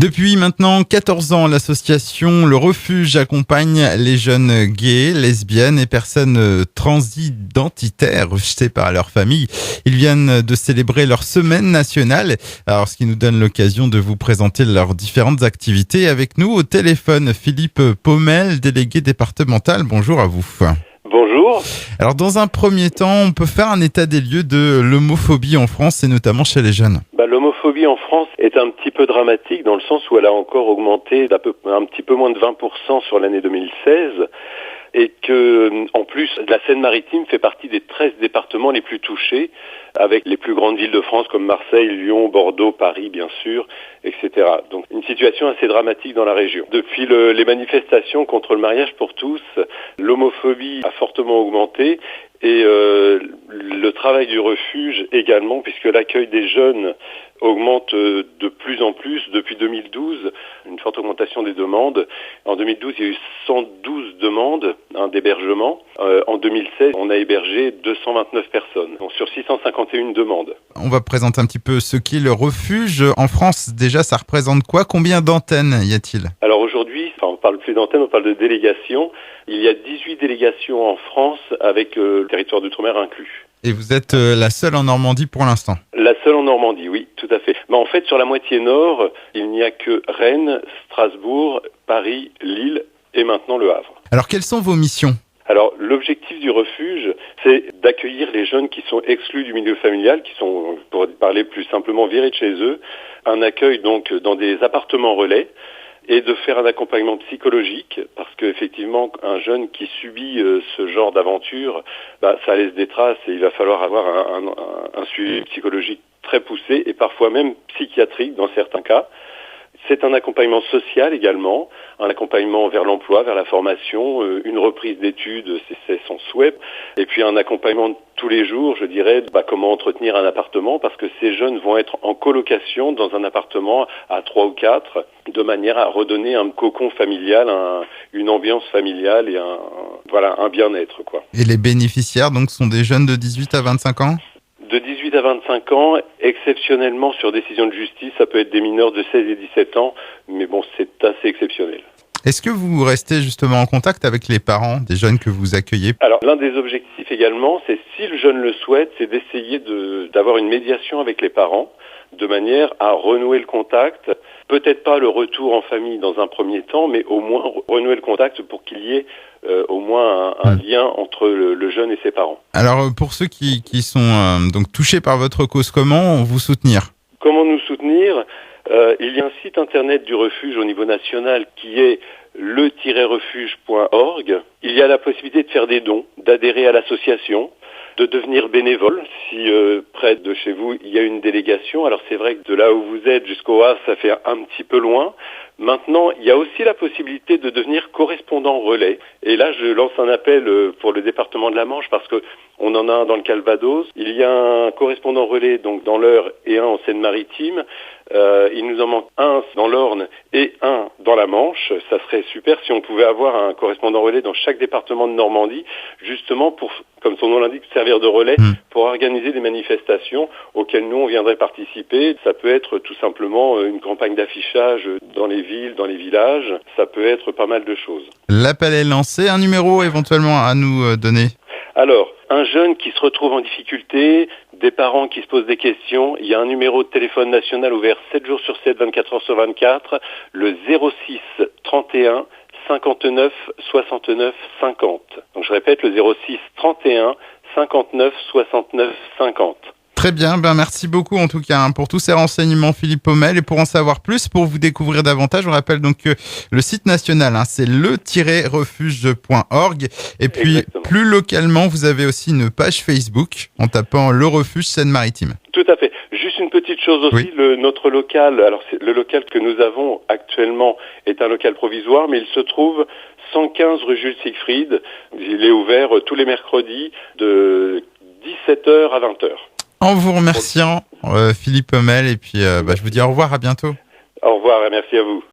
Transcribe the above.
Depuis maintenant 14 ans, l'association Le Refuge accompagne les jeunes gays, lesbiennes et personnes transidentitaires rejetées par leur famille. Ils viennent de célébrer leur semaine nationale, alors ce qui nous donne l'occasion de vous présenter leurs différentes activités. Avec nous au téléphone, Philippe Paumel, délégué départemental. Bonjour à vous. Bonjour. Alors dans un premier temps, on peut faire un état des lieux de l'homophobie en France et notamment chez les jeunes. L'homophobie en France est un petit peu dramatique dans le sens où elle a encore augmenté un petit peu moins de 20% sur l'année 2016 et que, en plus, la Seine-Maritime fait partie des 13 départements les plus touchés, avec les plus grandes villes de France comme Marseille, Lyon, Bordeaux, Paris, bien sûr, etc. Donc, une situation assez dramatique dans la région. Depuis les manifestations contre le mariage pour tous, l'homophobie a fortement augmenté et le travail du refuge également, puisque l'accueil des jeunes augmente de plus en plus depuis 2012, une forte augmentation des demandes. En 2012, il y a eu 112 demandes d'hébergement. En 2016, on a hébergé 229 personnes, donc sur 651 demandes. On va présenter un petit peu ce qu'est le refuge. En France, déjà, ça représente quoi? Combien d'antennes y a-t-il? Alors aujourd'hui, on parle plus d'antennes, on parle de délégations. Il y a 18 délégations en France avec le territoire d'outre-mer inclus. Et vous êtes la seule en Normandie pour l'instant? La seule en Normandie, oui, tout à fait. Mais en fait, sur la moitié nord, il n'y a que Rennes, Strasbourg, Paris, Lille et maintenant Le Havre. Alors, quelles sont vos missions? Alors, l'objectif du refuge, c'est d'accueillir les jeunes qui sont exclus du milieu familial, qui sont, pour parler plus simplement, virés de chez eux. Un accueil donc dans des appartements relais et de faire un accompagnement psychologique, parce qu'effectivement, un jeune qui subit ce genre d'aventure, ça laisse des traces et il va falloir avoir un suivi psychologique très poussé et parfois même psychiatrique dans certains cas. C'est un accompagnement social également, un accompagnement vers l'emploi, vers la formation, une reprise d'études, c'est son souhait, et puis un accompagnement tous les jours, je dirais, comment entretenir un appartement, parce que ces jeunes vont être en colocation dans un appartement à 3 ou 4, de manière à redonner un cocon familial, une ambiance familiale et un bien-être, quoi. Et les bénéficiaires, donc, sont des jeunes de 18 à 25 ans? De 18 à 25 ans, exceptionnellement sur décision de justice, ça peut être des mineurs de 16 et 17 ans, mais bon, c'est assez exceptionnel. Est-ce que vous restez justement en contact avec les parents des jeunes que vous accueillez? Alors, l'un des objectifs également, c'est si le jeune le souhaite, c'est d'essayer d'avoir une médiation avec les parents, de manière à renouer le contact, peut-être pas le retour en famille dans un premier temps, mais au moins renouer le contact pour qu'il y ait au moins un lien entre le jeune et ses parents. Alors, pour ceux qui sont donc touchés par votre cause, comment vous soutenir? Comment nous soutenir? Il y a un site internet du refuge au niveau national qui est le-refuge.org. Il y a la possibilité de faire des dons, d'adhérer à l'association, de devenir bénévole si près de chez vous il y a une délégation. Alors c'est vrai que de là où vous êtes jusqu'au Havre, ça fait un petit peu loin. Maintenant, il y a aussi la possibilité de devenir correspondant relais. Et là, je lance un appel pour le département de la Manche parce que on en a un dans le Calvados. Il y a un correspondant relais donc dans l'Eure et un en Seine-Maritime. Il nous en manque un dans l'Orne et un dans la Manche. Ça serait super si on pouvait avoir un correspondant relais dans chaque département de Normandie, justement pour, comme son nom l'indique, servir de relais pour organiser des manifestations auxquelles nous on viendrait participer. Ça peut être tout simplement une campagne d'affichage dans les villes, dans les villages. Ça peut être pas mal de choses. L'appel est lancé. Un numéro éventuellement à nous donner? Alors, un jeune qui se retrouve en difficulté, des parents qui se posent des questions, il y a un numéro de téléphone national ouvert 7 jours sur 7, 24 heures sur 24, le 06 31 59 69 50. Donc je répète, le 06 31 59 69 50. Très bien, merci beaucoup en tout cas pour tous ces renseignements, Philippe Paumel. Et pour en savoir plus, pour vous découvrir davantage, on rappelle donc que le site national, c'est le-refuge.org. Et puis Exactement. Plus localement, vous avez aussi une page Facebook en tapant Le Refuge Seine-Maritime. Tout à fait. Juste une petite chose aussi, oui. Notre local, alors le local que nous avons actuellement est un local provisoire, mais il se trouve 115 rue Jules Siegfried. Il est ouvert tous les mercredis de 17h à 20h. En vous remerciant, Philippe Paumel, et puis je vous dis au revoir, à bientôt. Au revoir et merci à vous.